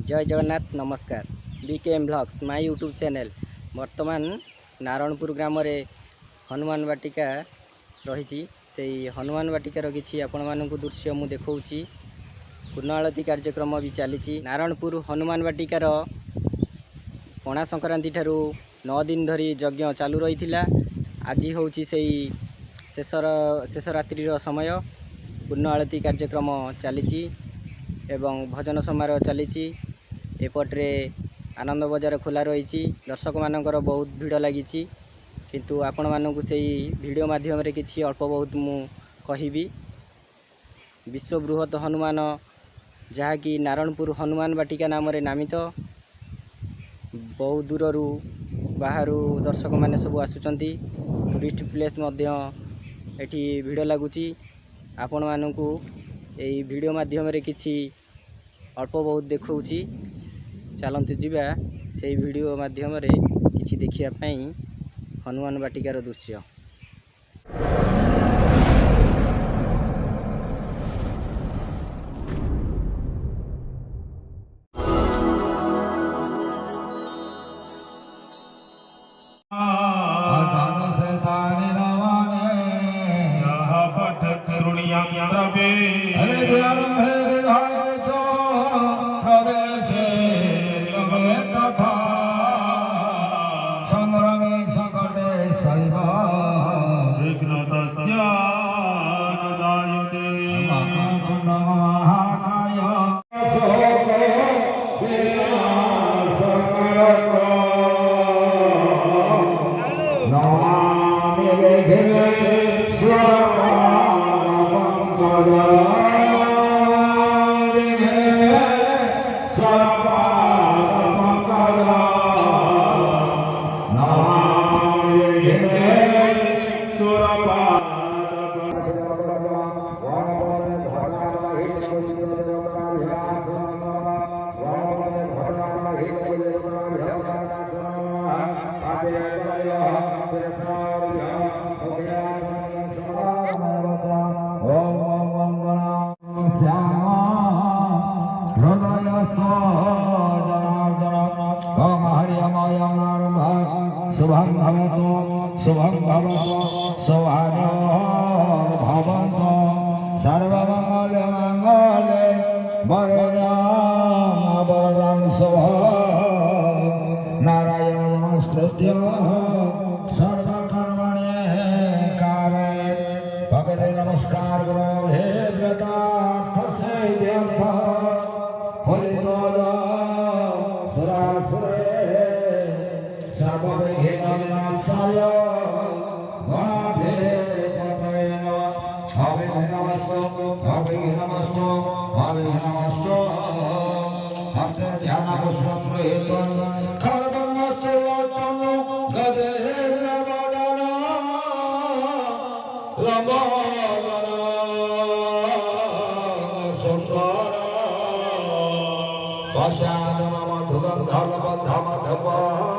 जय जगन्नाथ नमस्कार BKM blogs my YouTube channel वर्तमान नारायणपुर ग्राम रे हनुमान वाटिका रही से हनुमान वाटिकार किसी आपण मानक दृश्य मु देखौची पूर्ण आलती कार्यक्रम भी चली नारायणपुर हनुमान वाटिकार पणा संक्रांति ठारू 9 दिन धरी यज्ञ चालू रही आज हूँ से शेष रात्रि समय पूर्ण आलती कार्यक्रम चली एवं भजन समारोह चली एपट्रे आनंद बजार खोला रही दर्शक मानकर बहुत भीड़ लगी किंतु आपण मानक से वीडियो माध्यम रे किछि अल्प बहुत मु कहिबी विश्व बृहत हनुमान जहाँकि नारायणपुर हनुमान वाटिका नाम रे नामित बहुत दूर बाहर दर्शक माने सब आसुचंती टूरिस्ट प्लेस मध्य एठी भीड़ लगुची आपण मानकू यही वीडियो माध्यम रे किछि अल्प बहुत देखौची चलतु जीवा से वीडियो माध्यम रे किछि देखिया पई हनुमान वाटिकार दृश्य शुभं भवतु सौभाग्य भवन्तु सर्वमंगल मंगले वरदां शुभ नारायण नमस्कृत्य सर्वकर्मण्ये काले भगवते नमस्कार गुरो हे व्रतार्थ सिद्ध्यर्थ फलितोर सुरासुरे सर्वविघ्नविनाशाय गणाधिपतये अभिनमस्तु हस्ते ध्यानपुष्पस्पृहेतुं खड्गमस्तुलोचनं गजेन्द्रवदनं लम्बोदरं सुन्दरं पश्यामधुरं धर्मबद्धमधुपम्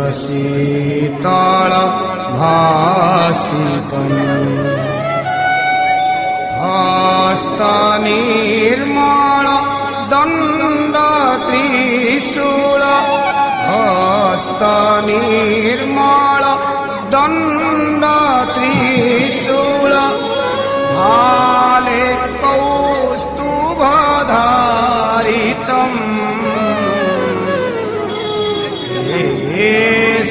चन्द्रशीतल भासितम् हस्तनिर्मल दण्डत्रिशूल हस्तनिर्मल दण्डत्रिशूल भाले कौस्तुभधारितम् हे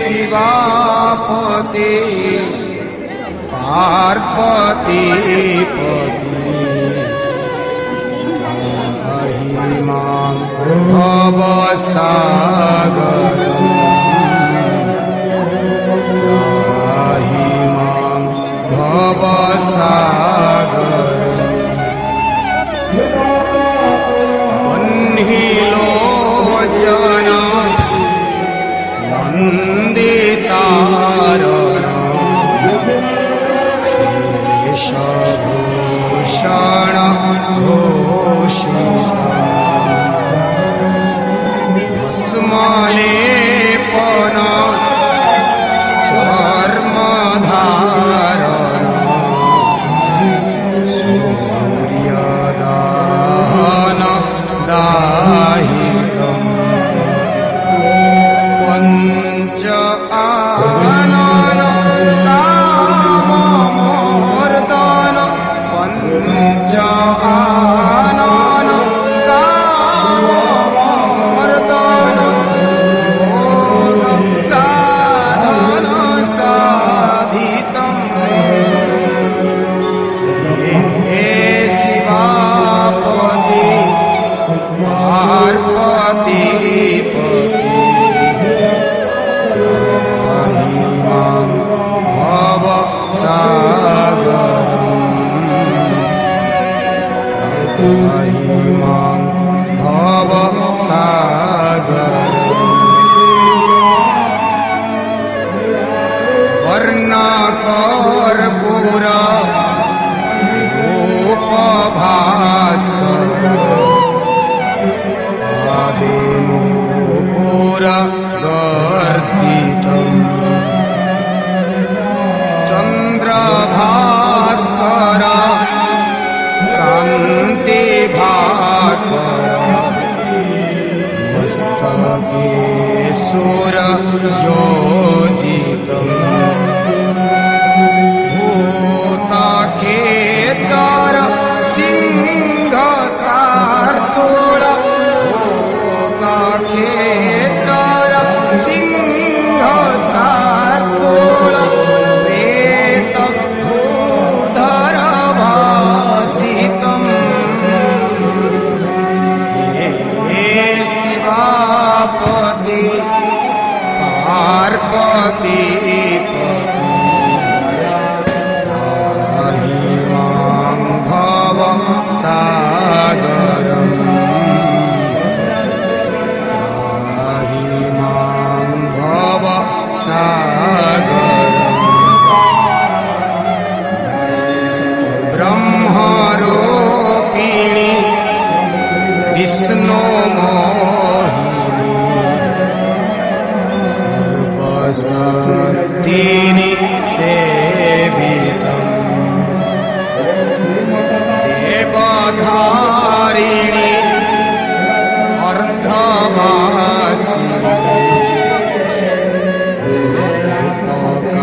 शिवापते पार्वतीपते त्राहि मां भवसागरम् त्राहि मां भवसागरम् वह्निलोचन नन्दितारण शेषभूषण भूषितम् भस्मलेपन चर्मधारण सूर्यदाहन दाहिकम् पञ्च आनन काममर्दन पञ्च आनन काममर्दन ब्रह्मरूपिणी विष्णु मोहिनी सर्वशक्तिनि सेवितम् देवधारिणी अर्धवासिनी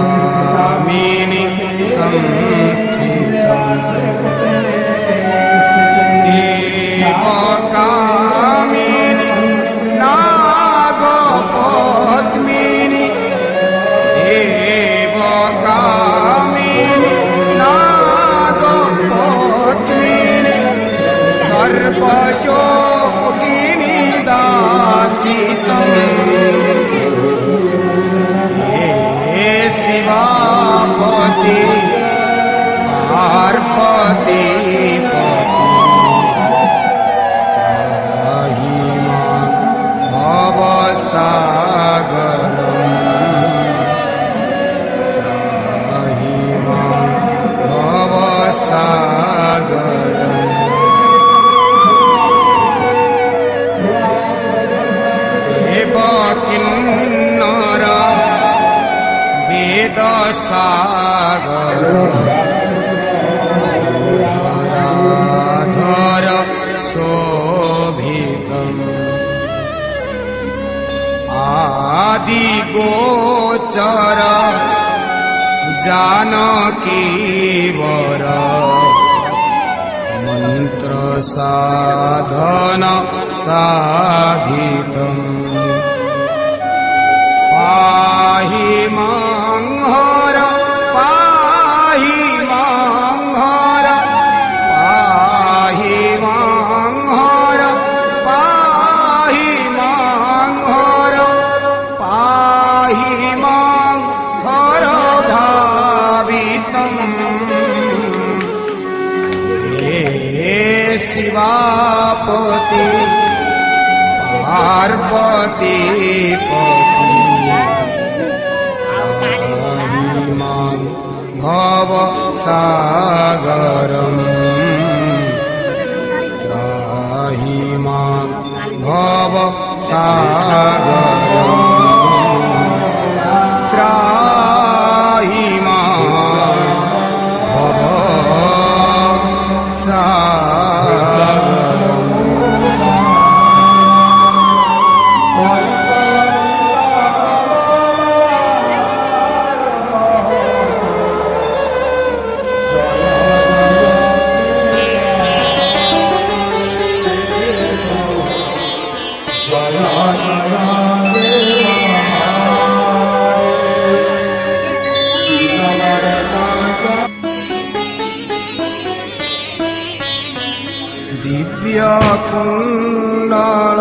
रूपकामिनी संस्थितम् देवकामिनी नागपद्मिनी देवकामिनी नागपद्मिनी सर्वयोगिनी दासितम् हे शिवापति पार्वती पति त्राहि मां भवसागरम् त्राहि मां भवसागरम् देवकिन्नर वेदसागर धराधर शोभितम् आदिगोचर जानकीवर मन्त्रसाधन साधितम् पाहि मां हर पाहि मां हर पाहि मां हर पाहि मां हर पाहि मां हर भावितम् हे शिवापति पार्वती पति त्राहि मां भवसागरम् त्राहि मां भवसागरम् त्राहि मां भवसागरम् दिव्यकुण्डल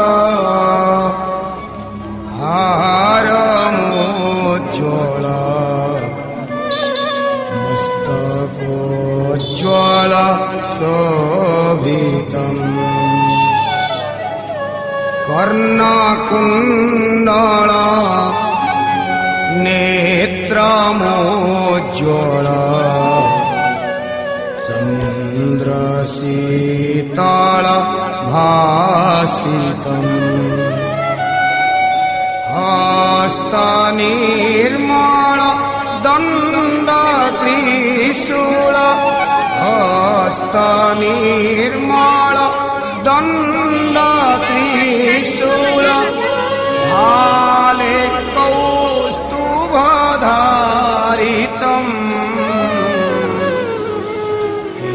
हारमोज्ज्वल मस्तकोज्ज्वल शोभितम् कर्णकुण्डल नेत्रमोज्ज्वल चन्द्रशीतल भासितम् हस्तनिर्मल दण्डत्रिशूल हस्तनिर्मल दण्डत्रिशूल भाले कौस्तुभधारितम्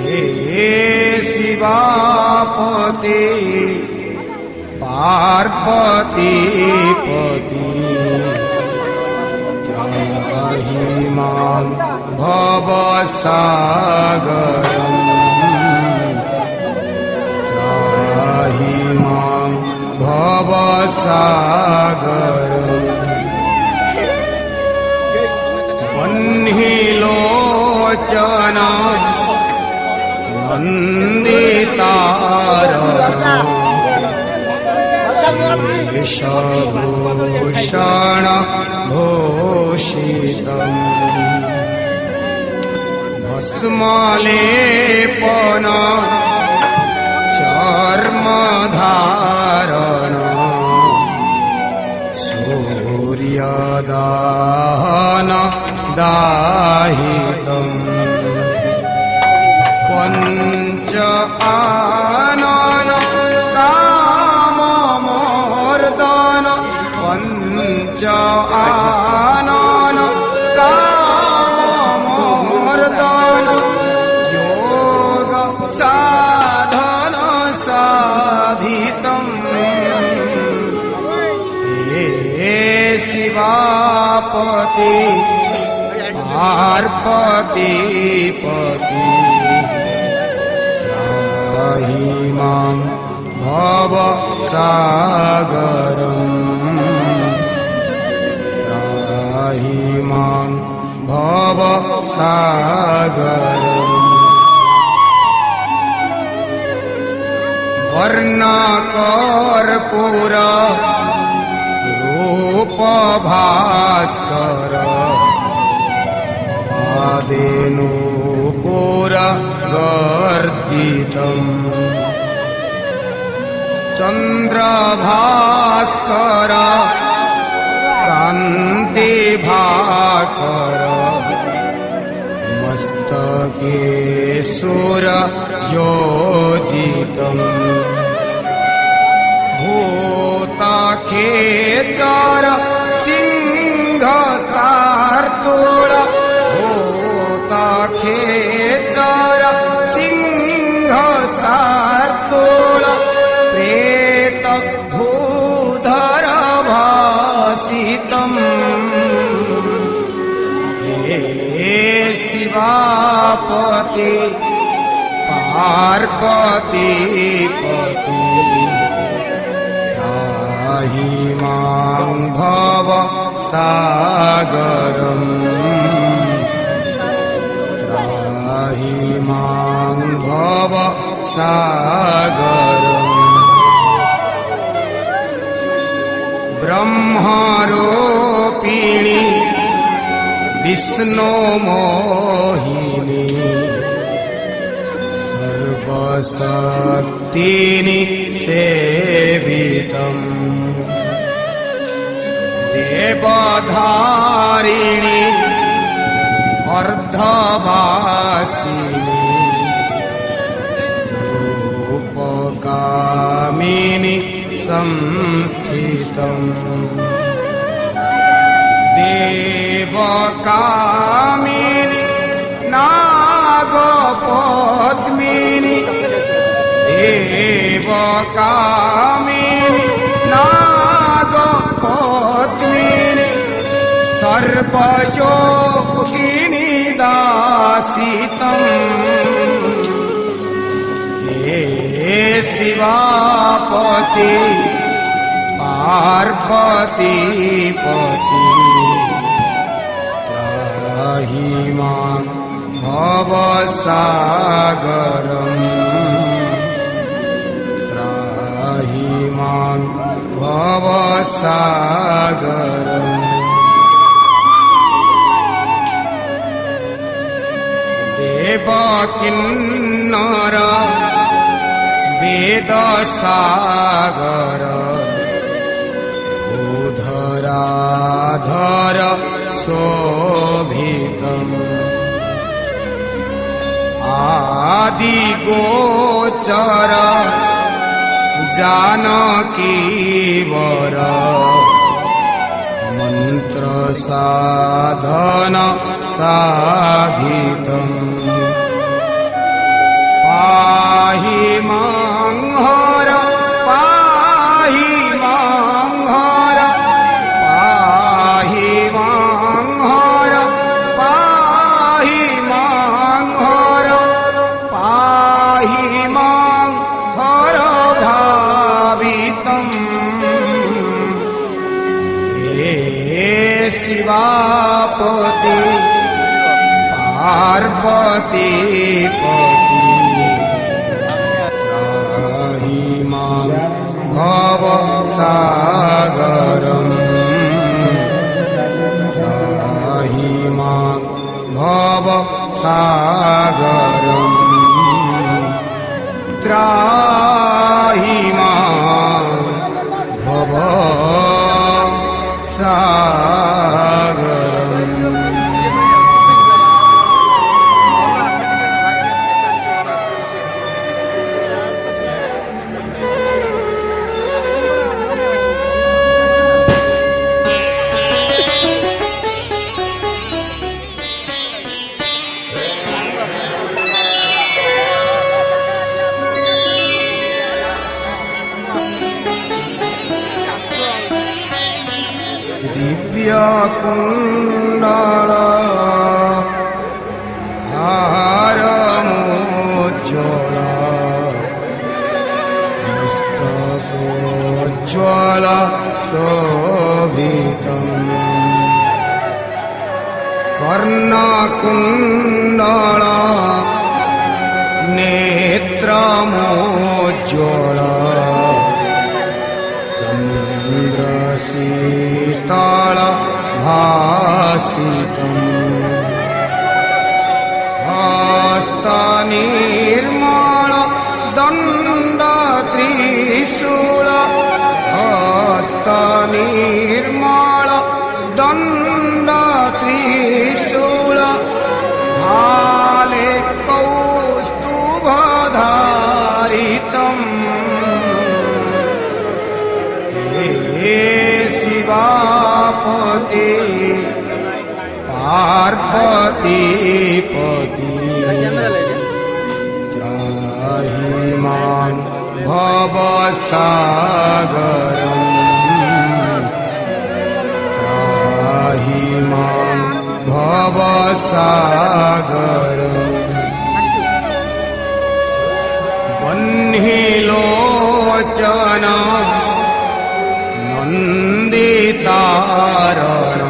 हे शिवापति पार्वती पति त्राहि मां भवसागरम् त्राहि मां भवसागरम् वह्निलोचन नन्दितारण शेषभूषण भूषितम् कुसुमलेपन चर्मधारण सूर्यदाहन दाहितम् पञ्च आनन काममर्दन पञ्च आनन काममर्दन योग साधन साधितम् हे शिवापति पार्वती पति त्राहि मां भवसागरम् त्राहि मां भवसागरम् वर्णकर्पूर रूपभास्कर आदेनूपुर गर्जितम् चन्द्रभास्कर कान्तिभाकर मस्तके सूर्ययोजितम् भूतखेचर सिंहसार्दूल भूतखेचर सिंहसार्दूल प्रेत भूधर भासितम् हे शिवापति पार्वती पति त्राहि मां भवसागरम् त्राहि मां भवसागरम् ब्रह्मरूपिणी विष्णुमोहिनी सर्वशक्तिनि सेवितम् देवधारिणी अर्धवासिनी रूपकामिनी संस्थितम् देवकामिनी नागपद्मिनी देवकामिनी नागपद्मिनी सर्वयोगिनी दासितम् हे शिवापति पार्वती पति त्राहि मां भवसागरम् त्राहि मां भवसागरम् देवकिन्नर वेदसागर उधराधर शोभितम् आदिगोचर जानकीवर मन्त्रसाधन साधितम् पाहि मां हर पाहि मां हर पाहि मां हर पाहि मां हर पाहि मां हर भावितम् हे शिवापति पार्वती पति त्राहि मां भवसागरम् त्राहि मां मां भव सागरम् त्राहि मां भव सागरम् दिव्यकुण्डल हारमुज्ज्वल मस्तकोज्ज्वल शोभितम् कर्णकुण्डल नेत्रमोज्ज्वल चन्द्रशीतल भासितम् हस्तनिर्मल दण्डत्रिशूल हस्तनिर्मल दण्डत्रिशूल भाले कौस्तुभधारितम् हे शिवापति पार्वतीपति त्राहि मां भवसागरम् त्राहि मां भवसागरम् बह्निलोचन नन्दितारण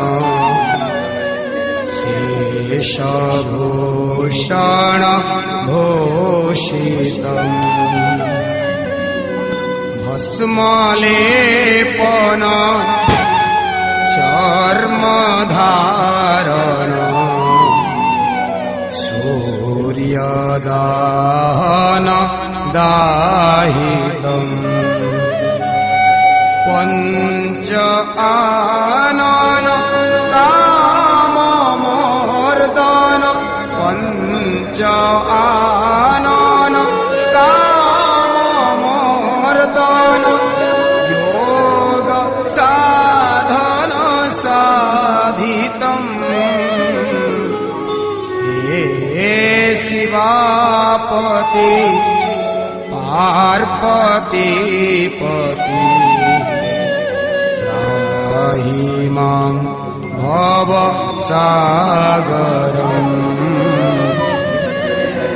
शेषभूषण भूषितम् भस्मलेपन चर्मधारण सूर्यदाहन दाहितम् पंच आनन काममर्दन पंच आनन काममर्दन योग साधन साधितम् हे शिवापति पार्वतीपति त्राहि मां भव सागरम्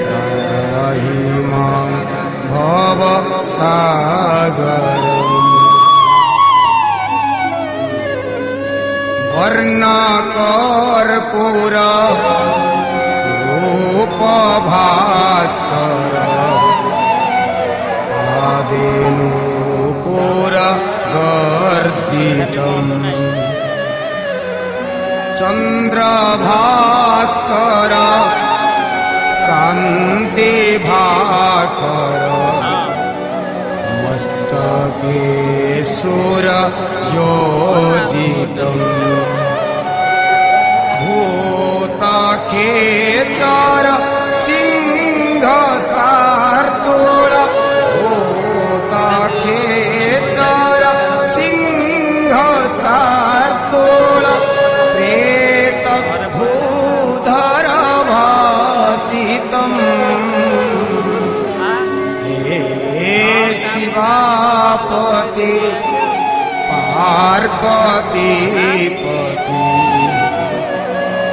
त्राहि मां भव सागरम् वर्णकर्पूर रूपभास्कर आदिनूपुर गर्जितम् चन्द्रभास्कर कान्तिभाकर मस्तके सूरयोजितम् भूतखेचर सिंहशार्दूल भूतखेचर सिंहशार्दूल प्रेतभूधर भासितम् हे शिवापति पार्वतीपति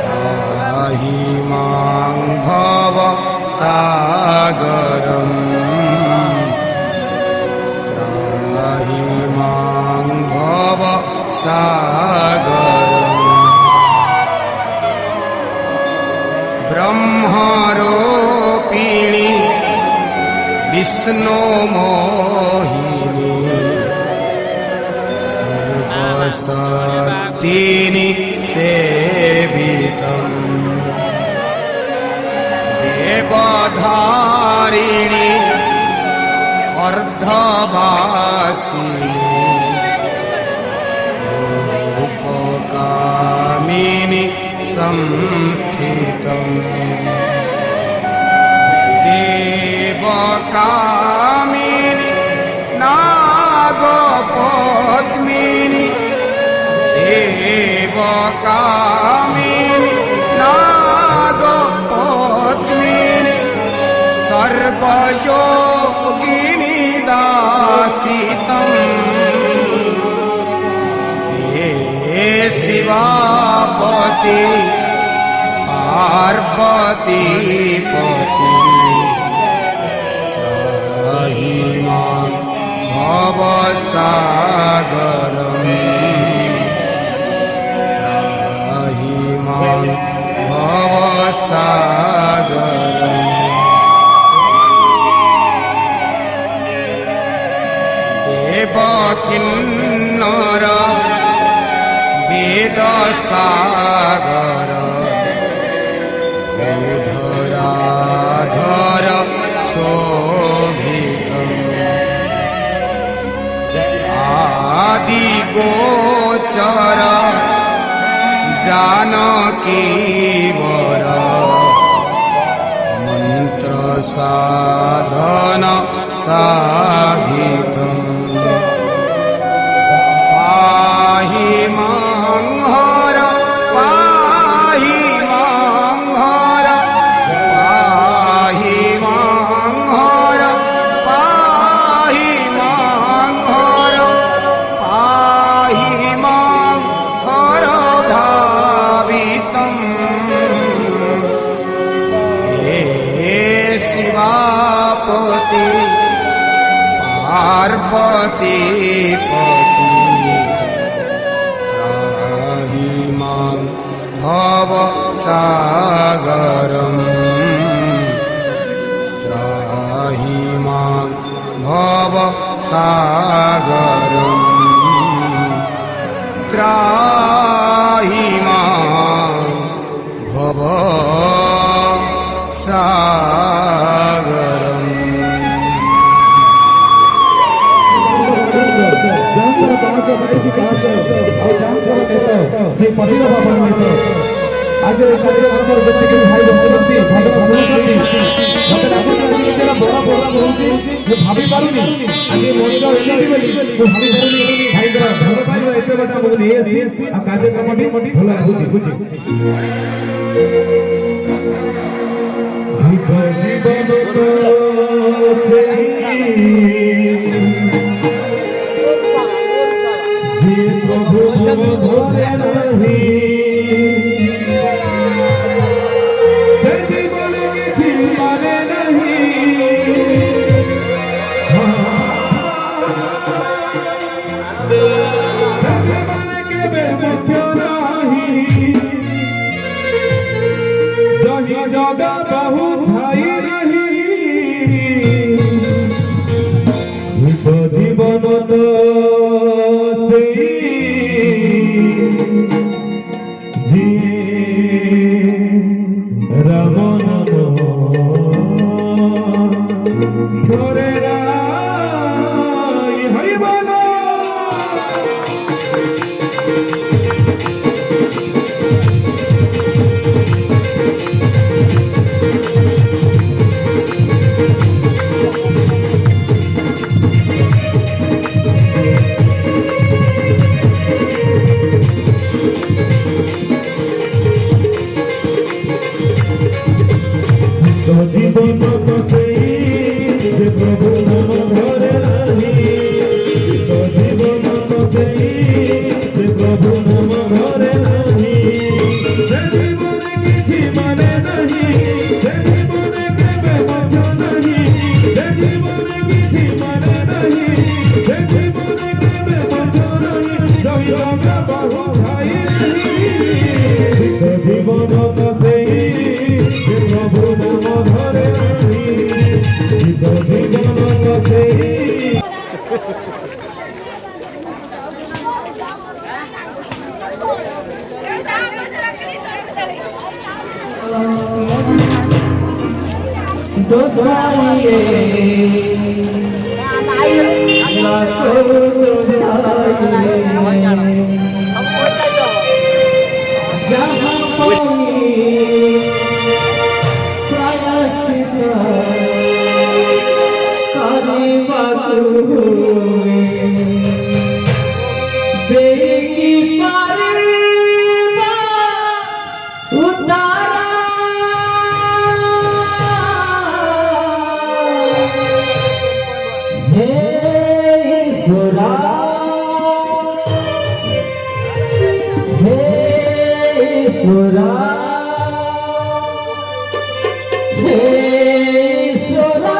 त्राहि मां भव सागरम् त्राहि मां भव सागरम् ब्रह्मरूपिणी विष्णुमोहिनी सर्वशक्तिनि सेवितम् वासिनी अर्धवासिनी रूपकामिनी संस्थितम् देवकामिनी नागपद्मिनी देवकामिनी नागपद्मिनी सर्वयोगिनी दासितम् हे शिवापति पार्वती पति त्राहि मां भवसागरम् त्राहि मां भवसागरम् देवकिन्नर वेदसागर भूधराधर शोभितम् आदिगोचर जानकी वर मंत्र साधन साधितम् पाहि मां हर पाहि मां हर पाहि मां हर पाहि मां हर पाहि मां हर भावितम् हे शिवापति पार्वती पति त्राहि मां भवसागरम् त्राहि मां भवसागरम् त्राहि मां भवसागरम् आज ଯେତିକି ଭାଇ ବସୁଛନ୍ତି ଭାଗବତ ଶୁଣୁଛନ୍ତି ମତେ ଲାଗୁଛି ଆଜି କେତେ ବଡ଼ ପ୍ରୋଗ୍ରାମ ହଉଛି ମୁଁ ଭାବି ପାରୁନି ଆଜି ମଣିଷ ଏମିତି ବୋଲି ମୁଁ ଭାବି ପାରୁନି ଭାଇଙ୍କର ଭଲ ପାଇବା ଏତେ ବାଟ ମୁଁ ନେଇ ଆସିଛି ଆଉ କାର୍ଯ୍ୟକ୍ରମଟି ଭଲ ଲାଗୁଛି ବୁଝି जगा बहु छाई नहीं जीवन तो राम नाम थोरे राई हरि बोलो जीवन तो से प्रभु नाम धरे नहीं जीवन तो से प्रभु नाम धरे नहीं जीवन किसी माने नहीं जीवन केबे मध्य नहीं जीवन किसी माने नहीं जीवन केबे मध्य नहीं जग बहु छाई नहीं जीवन तो से प्रभु नाम धरे नहीं जीवन तो से दोसाइए लाखों दोसाइए जहाँ पाई प्रायश्चित करे बाबू बेगी पारे उतारा हे ईश्वरा हे ईश्वरा हे ईश्वरा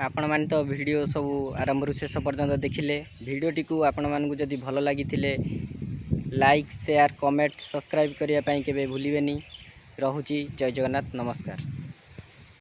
आपण माने तो वीडियो सब आरंभ शेष पर्यंत देखिले। वीडियोटी को आपण मानकु जदि भल लागिथिले लाइक शेयर कमेंट सब्सक्राइब करिया पई केबे भूलिबेनी। रहुची जय जगन्नाथ नमस्कार।